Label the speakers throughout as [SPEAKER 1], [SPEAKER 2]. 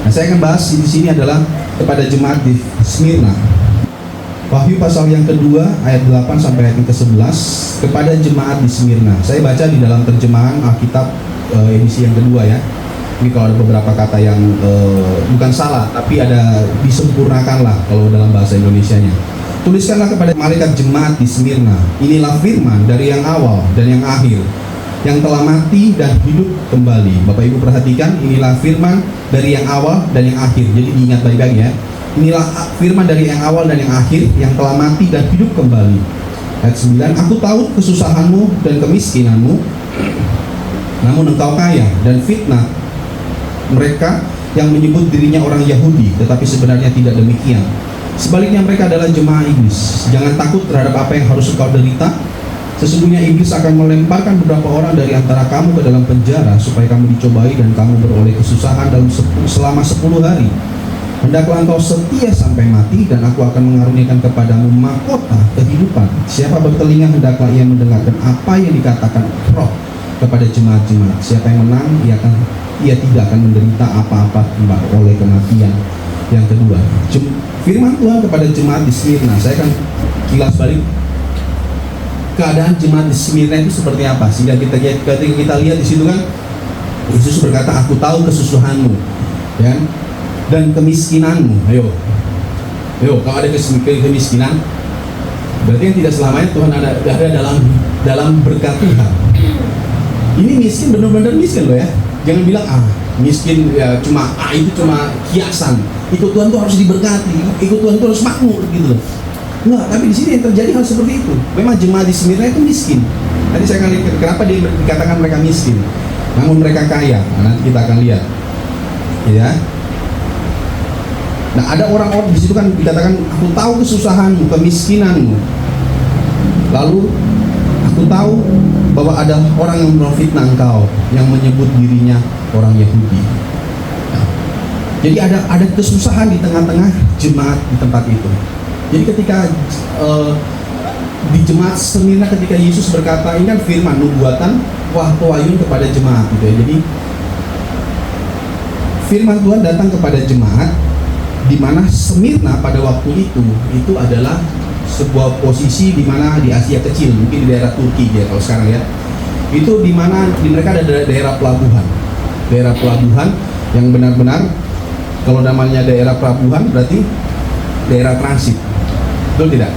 [SPEAKER 1] Nah, saya akan bahas di sini adalah kepada jemaat di Smyrna. Wahyu pasal yang kedua ayat 8 sampai ayat yang ke-11 kepada jemaat di Smyrna. Saya baca di dalam terjemahan Alkitab edisi yang kedua ya. Ini kalau ada beberapa kata yang bukan salah tapi ada disempurnakan lah kalau dalam bahasa Indonesianya. Tuliskanlah kepada malaikat jemaat di Smyrna, inilah firman dari yang awal dan yang akhir, yang telah mati dan hidup kembali. Bapak Ibu perhatikan, inilah firman dari yang awal dan yang akhir. Jadi diingat baik-baik ya. Inilah firman dari yang awal dan yang akhir, yang telah mati dan hidup kembali. Ayat 9, aku tahu kesusahanmu dan kemiskinanmu, namun engkau kaya, dan fitnah mereka yang menyebut dirinya orang Yahudi, tetapi sebenarnya tidak demikian. Sebaliknya mereka adalah jemaah iblis. Jangan takut terhadap apa yang harus engkau derita. Sesungguhnya iblis akan melemparkan beberapa orang dari antara kamu ke dalam penjara, supaya kamu dicobai dan kamu beroleh kesusahan selama 10 hari. Hendaklah engkau setia sampai mati, dan aku akan mengaruniakan kepadamu mahkota kehidupan. Siapa bertelinga, hendaklah ia mendengarkan apa yang dikatakan Roh kepada jemaat-jemaat. Siapa yang menang, ia tidak akan menderita apa-apa oleh kematian. Yang kedua, firman Tuhan kepada jemaat di Smyrna. Saya akan kilas balik keadaan jemaat di Smyrna itu seperti apa, sehingga ketika kita lihat di situ kan, Yesus berkata, aku tahu kesusahanmu, ya, dan kemiskinanmu. Ayo, kalau ada kemiskinan, berarti yang tidak selamanya Tuhan ada dalam berkat Tuhan. Ini miskin, benar-benar miskin loh ya. Jangan bilang miskin ya itu cuma kiasan. Ikut Tuhan tuh harus diberkati, ikut Tuhan tuh harus makmur gitu loh. Enggak, tapi di sini yang terjadi hal seperti itu. Memang jemaat di Smyrna itu miskin. Tadi saya akan lihat kenapa dia dikatakan mereka miskin, namun mereka kaya. Nanti kita akan lihat, ya. Nah, ada orang-orang di situ kan dikatakan, aku tahu kesusahanmu, kemiskinanmu. Lalu aku tahu bahwa ada orang yang memfitnah engkau, yang menyebut dirinya orang Yahudi. Nah, jadi ada kesusahan di tengah-tengah jemaat di tempat itu. Jadi ketika di jemaat Smyrna, ketika Yesus berkata, ini kan firman nubuatan wahyun kepada jemaat gitu ya. Jadi firman Tuhan datang kepada jemaat di mana Smyrna pada waktu itu adalah sebuah posisi di mana di Asia Kecil, mungkin di daerah Turki ya kalau sekarang ya. Itu di mana mereka ada daerah pelabuhan yang benar-benar, kalau namanya daerah pelabuhan berarti daerah transit, betul tidak?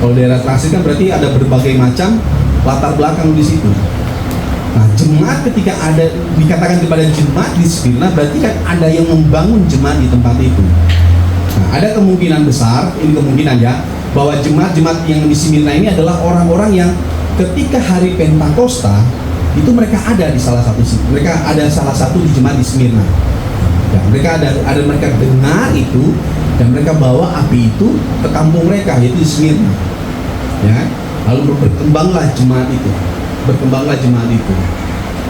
[SPEAKER 1] Kalau daerah transit kan berarti ada berbagai macam latar belakang di situ. Nah, jemaat ketika ada dikatakan kepada jemaat di Smyrna, berarti kan ada yang membangun jemaat di tempat itu. Nah, ada kemungkinan besar, ini kemungkinan ya, bahwa jemaat-jemaat yang di Smyrna ini adalah orang-orang yang ketika hari Pentakosta itu mereka ada di salah satu di jemaat di Smyrna. Ya, mereka mereka dengar itu dan mereka bawa api itu ke kampung mereka, yaitu di Smyrna. Ya, lalu berkembanglah jemaat itu.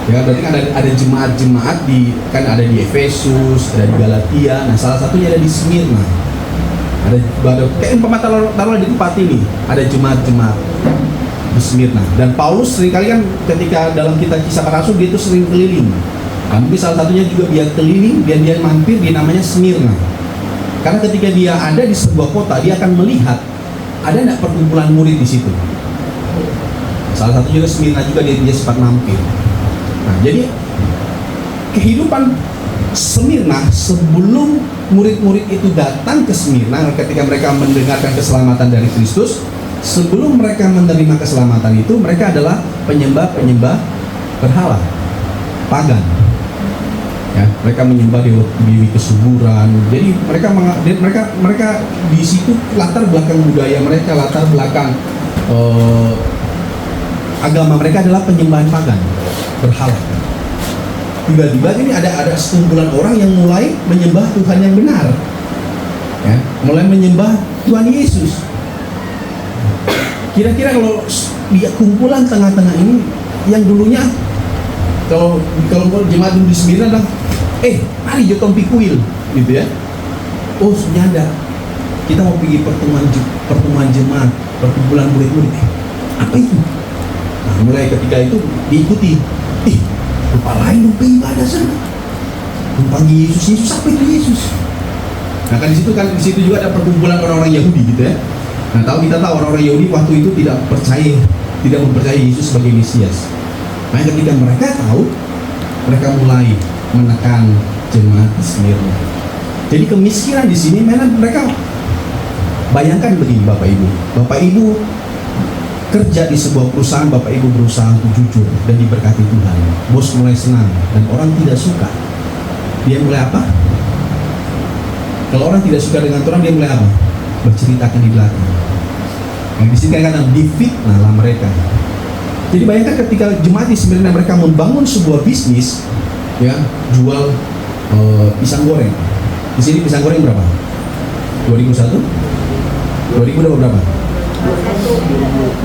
[SPEAKER 1] Ya, berarti kan ada jemaat-jemaat ada di Efesus, ada di Galatia. Nah, salah satunya ada di Smyrna. Ada kayak umpama taruhlah di tempat ini ada jemaat-jemaat di Smyrna. Dan Paulus seringkali kan ketika dalam Kisah Para Rasul dia itu sering keliling. Nah, mungkin salah satunya juga dia keliling dan dia mampir di namanya Smyrna. Karena ketika dia ada di sebuah kota, dia akan melihat ada enggak perkumpulan murid di situ. Salah satu juga Smyrna juga dia sempat mampir. Nah, jadi kehidupan Smyrna sebelum murid-murid itu datang ke Smyrna, ketika mereka mendengarkan keselamatan dari Kristus, sebelum mereka menerima keselamatan itu, mereka adalah penyembah berhala, pagan. Ya, mereka menyembah dewi kesuburan. Jadi mereka di situ latar belakang budaya mereka, latar belakang agama mereka adalah penyembahan pagan, berhala. Tiba-tiba ini ada sekumpulan orang yang mulai menyembah Tuhan yang benar, ya, mulai menyembah Tuhan Yesus. Kira-kira kalau di kumpulan tengah-tengah ini, yang dulunya kalau jemaat dulu di Smyrna, mari jokong pikuil, gitu ya. Oh, nyada, kita mau pergi pertemuan jemaat, perkumpulan murid-murid. Apa itu? Nah, mulai ketika itu diikuti. Lupa lain lupa ibadah sana. Panggil Yesus, Yesus apa itu Yesus? Nah kan di situ juga ada perkumpulan orang-orang Yahudi gitu ya. Nah kita tahu orang-orang Yahudi waktu itu tidak mempercayai Yesus sebagai Mesias. Nah ketika mereka tahu, mereka mulai menekan jemaat di Smyrna. Jadi kemiskinan di sini, mereka bayangkan begini Bapak Ibu kerja di sebuah perusahaan, Bapak Ibu berusaha untuk jujur dan diberkati Tuhan. Bos mulai senang dan orang tidak suka. Dia mulai apa? Kalau orang tidak suka dengan orang, dia mulai apa? Berceritakan di belakang. Yang di sini kan difitnah lah mereka. Jadi bayangkan ketika jemaat di Smyrna mereka membangun sebuah bisnis, ya, jual pisang goreng. Di sini pisang goreng berapa? 2001? 2000 dapat berapa?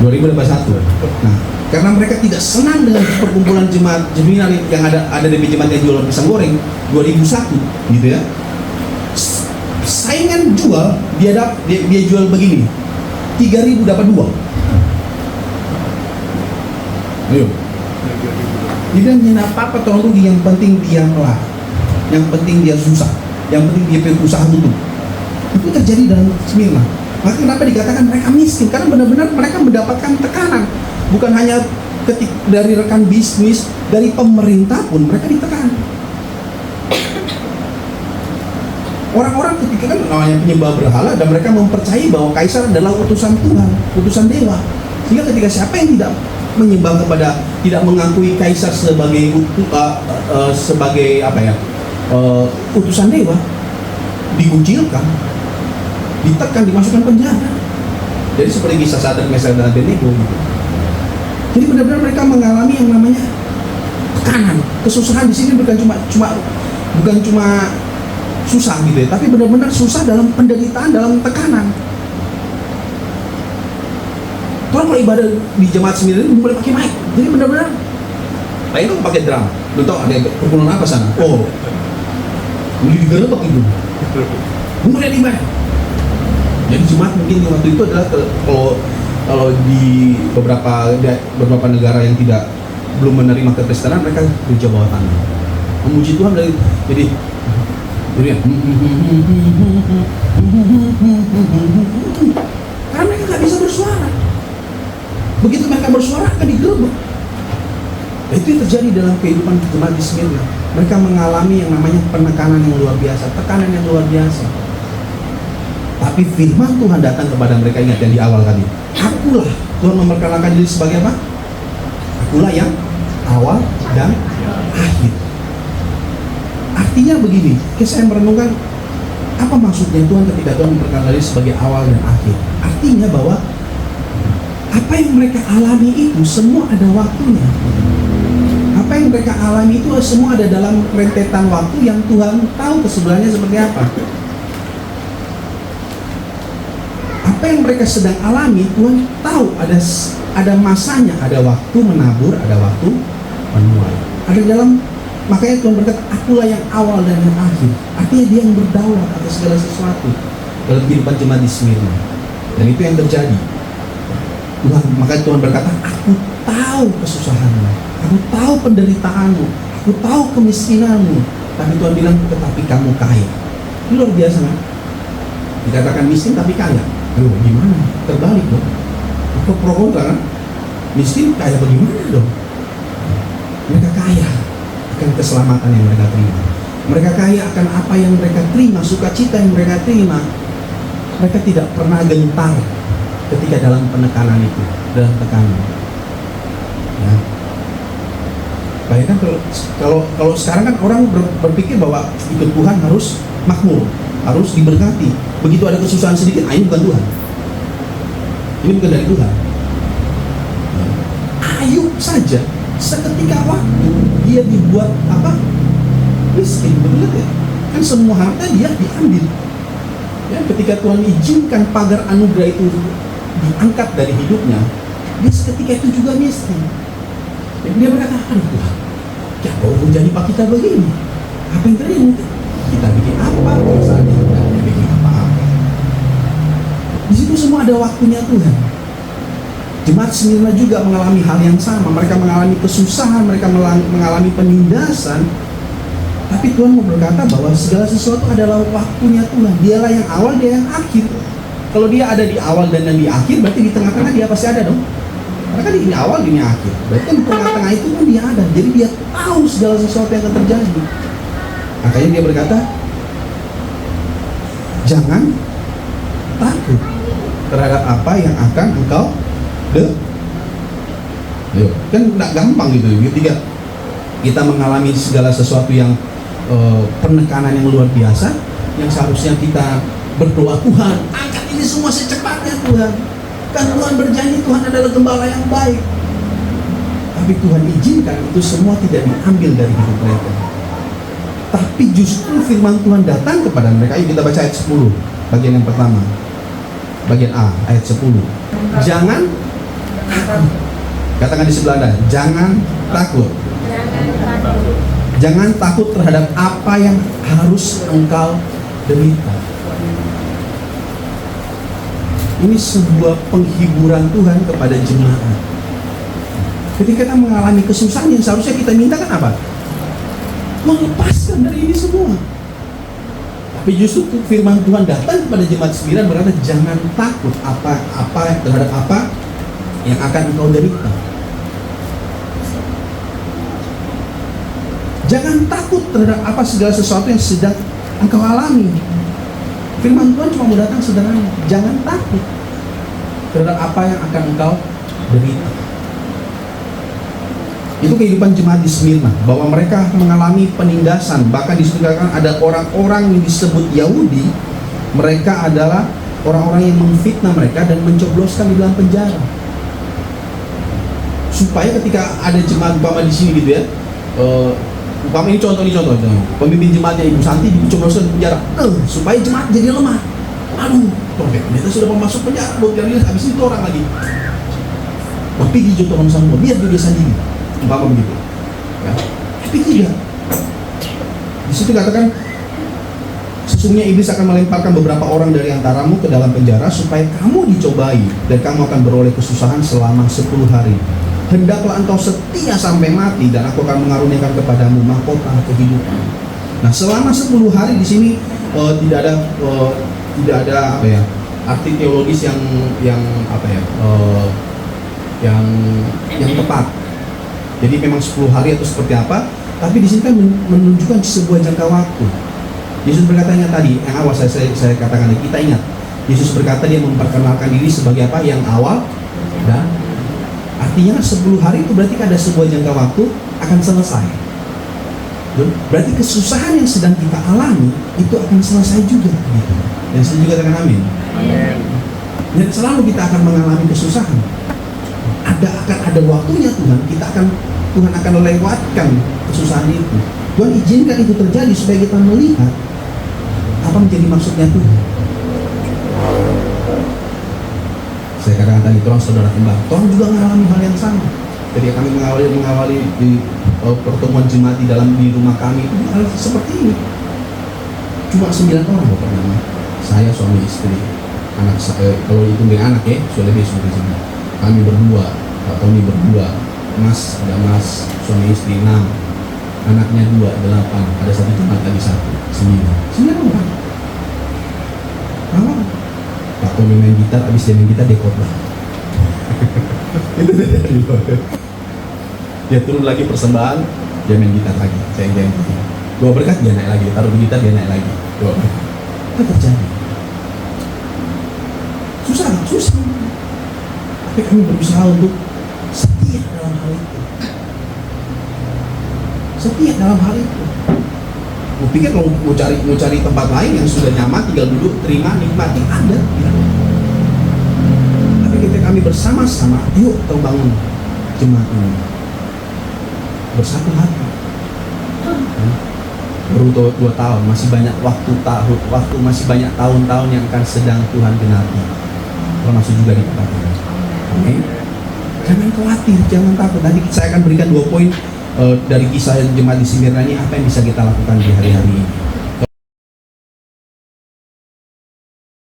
[SPEAKER 1] 2000 dapat 1. Nah, karena mereka tidak senang dengan perkumpulan jemaat yang ada di jemaat yang jual pisang goreng 2001, gitu ya. Saingan jual, dia jual begini, 3.000 dapat 2. Ayo. Dia bilang apa tolong rugi, yang penting dia melah, yang penting dia susah, yang penting dia berusaha tutup. Itu terjadi dalam Smyrna. Maka kenapa dikatakan mereka miskin? Karena benar-benar mereka mendapatkan tekanan, bukan hanya dari rekan bisnis, dari pemerintah pun mereka ditekan. Orang-orang ketika kan namanya penyembah berhala, dan mereka mempercayai bahwa kaisar adalah utusan Tuhan, utusan dewa. Sehingga ketika siapa yang tidak menyembah kepada, tidak mengakui kaisar sebagai utusan dewa, dikucilkan, ditekan, dimasukkan penjara. Jadi seperti kisah Sadrak, Mesak dan Abednego gitu. Jadi benar-benar mereka mengalami yang namanya tekanan, kesusahan di sini bukan cuma susah gitu ya, tapi benar-benar susah dalam penderitaan, dalam tekanan. Orang kalau ibadah di jemaat Smyrna ini boleh pakai mic, jadi benar-benar lain tuh pakai drum. Lu tau ada perkumpulan apa sana? Oh, ini digerebek itu. Mulai ibadah. Jadi jemaat mungkin waktu itu adalah kalau di beberapa negara yang belum menerima kekristenan, mereka gereja bawah tanah, memuji Tuhan dari jadi karena mereka nggak bisa bersuara. Begitu mereka bersuara akan digerebek. Itu yang terjadi dalam kehidupan jemaat di Smyrna. Mereka mengalami yang namanya penekanan yang luar biasa, tekanan yang luar biasa. Tapi firman Tuhan datang kepada mereka, ingat yang di awal tadi. Akulah, Tuhan memperkenalkan diri sebagai apa? Akulah yang awal dan akhir. Artinya begini, saya merenungkan apa maksudnya Tuhan ketika Tuhan memperkenalkan diri sebagai awal dan akhir. Artinya bahwa apa yang mereka alami itu semua ada waktunya. Apa yang mereka alami itu semua ada dalam rentetan waktu yang Tuhan tahu kesebenarnya seperti apa. Apa yang mereka sedang alami, Tuhan tahu ada masanya, ada waktu menabur, ada waktu menuai. Ada dalam, makanya Tuhan berkata, akulah yang awal dan yang akhir. Artinya dia yang berdaulat atas segala sesuatu dalam kehidupan jemaat di Smyrna. Dan itu yang terjadi. Makanya Tuhan berkata, aku tahu kesusahanmu, aku tahu penderitaanmu, aku tahu kemiskinanmu. Tapi Tuhan bilang, tetapi kamu kaya. Itu luar biasa kan? Dikatakan miskin tapi kaya. Aduh, gimana? Terbalik dong. Itu pro kontra kan? Miskin kaya bagaimana dong? Mereka kaya akan keselamatan yang mereka terima. Mereka kaya akan apa yang mereka terima, sukacita yang mereka terima. Mereka tidak pernah gentar ketika dalam penekanan itu, dalam tekanan. Ya. Bayangkan kalau sekarang kan orang berpikir bahwa ikut Tuhan harus makmur, harus diberkati. Begitu ada kesusahan sedikit, ini bukan Tuhan. Ini bukan dari Tuhan. Ayub saja seketika waktu dia dibuat apa? Miskin, benar ya? Kan semua harta dia diambil. Ya, ketika Tuhan izinkan pagar anugerah itu diangkat dari hidupnya, dia seketika itu juga miskin. Dan dia berkata, aduh Tuhan, ya kau menjadi pak kita begini. Apa yang terjadi? Kita bikin apa? Misalnya kita bikin apa-apa. Di situ semua ada waktunya Tuhan. Jemaat Smyrna juga mengalami hal yang sama. Mereka mengalami kesusahan, mereka mengalami penindasan. Tapi Tuhan mau berkata bahwa segala sesuatu adalah waktunya Tuhan. Dialah yang awal, dia yang akhir. Kalau dia ada di awal dan yang di akhir, berarti di tengah-tengah dia pasti ada dong. Karena kan ini awal, ini akhir. Berarti kan di tengah-tengah itu kan dia ada. Jadi dia tahu segala sesuatu yang akan terjadi. Makanya dia berkata, jangan takut terhadap apa yang akan engkau Ayo, kan tidak gampang gitu. Ketika kita mengalami segala sesuatu yang penekanan yang luar biasa, yang seharusnya kita berdoa, Tuhan angkat ini semua secepatnya Tuhan, kan Tuhan berjanji Tuhan adalah gembala yang baik. Tapi Tuhan izinkan itu semua tidak diambil dari hidup mereka. Tapi justru firman Tuhan datang kepada mereka. Ayo kita baca ayat 10, bagian yang pertama, bagian A, ayat 10. Jangan takut. Katakan di sebelah Anda, jangan takut. Jangan takut terhadap apa yang harus engkau derita. Ini sebuah penghiburan Tuhan kepada jemaat. Ketika kita mengalami kesusahan, yang seharusnya kita mintakan apa? Melepaskan dari ini semua. Tapi justru firman Tuhan datang kepada jemaat Smyrna berkata, jangan takut terhadap apa yang akan engkau derita. Jangan takut terhadap apa segala sesuatu yang sedang engkau alami. Firman Tuhan cuma mau datang sederhana. Jangan takut terhadap apa yang akan engkau derita. Itu kehidupan jemaat di Smyrna, bahwa mereka mengalami penindasan. Bahkan disebutkan ada orang-orang yang disebut Yahudi. Mereka adalah orang-orang yang memfitnah mereka dan mencobloskan di dalam penjara. Supaya ketika ada jemaat umpama di sini gitu ya, umpama ini contoh, pemimpin jemaatnya Ibu Santi dicobloskan di penjara, supaya jemaat jadi lemah. Aduh, ternyata sudah mau masuk penjara, jadi habis itu orang lagi. Tapi dicontohkan sama biar dia biasa diri, umpama begitu. Ya. Tapi tidak. Di situ katakan, sesungguhnya iblis akan melemparkan beberapa orang dari antaramu ke dalam penjara supaya kamu dicobai dan kamu akan beroleh kesusahan selama 10 hari. Hendaklah engkau setia sampai mati dan aku akan mengaruniakan kepadamu mahkota kehidupan. Nah, selama 10 hari di sini tidak ada apa ya, arti teologis yang tepat. Jadi memang 10 hari atau seperti apa? Tapi di sini kan menunjukkan sebuah jangka waktu. Yesus berkatanya tadi, yang awal saya katakan lagi, kita ingat. Yesus berkata dia memperkenalkan diri sebagai apa? Yang awal dan artinya 10 hari itu berarti ada sebuah jangka waktu akan selesai. Berarti kesusahan yang sedang kita alami itu akan selesai juga gitu. Dan saya juga katakan amin. Dan selalu kita akan mengalami kesusahan. Akan ada waktunya Tuhan akan lewatkan kesusahan itu. Tuhan izinkan itu terjadi supaya kita melihat apa menjadi maksudnya Tuhan. Saya katakan tadi, tolong saudara kembar, tolong juga mengalami hal yang sama. Jadi kami mengawali di pertemuan jemaat di rumah kami itu hal seperti ini. Cuma 9 orang loh pertama. Saya, suami istri, anak saya, kalau itu dengan anak ya, sudah lebih sudah sini. Kami berdua, Pak Tony berdua, ada mas, suami istri 6, anaknya 2, 8, ada satu jemaat lagi 9 orang. Kenapa? Pak Tony main gitar, abis dia main gitar dia khotbah. Itu dia turun lagi persembahan, dia main gitar lagi. Saya janji, 2 berkat dia naik lagi, taruh di gitar dia naik lagi. 2 berkat. Itu terjadi. Susah. Tapi kami berusaha untuk setia dalam hal itu. Mau pikir kalau mau cari tempat lain yang sudah nyaman, tinggal duduk, terima, nikmati, ada. Tapi ketika kami bersama-sama, yuk kita bangun jemaat ini bersatu hati. Baru 2 tahun, masih banyak waktu masih banyak tahun-tahun yang akan sedang Tuhan genapi. Termasuk juga di tempat ini. Oke? Jangan khawatir, jangan takut. Nanti saya akan berikan 2 poin dari kisah jemaat di Smyrna ini, apa yang bisa kita lakukan di hari-hari ini.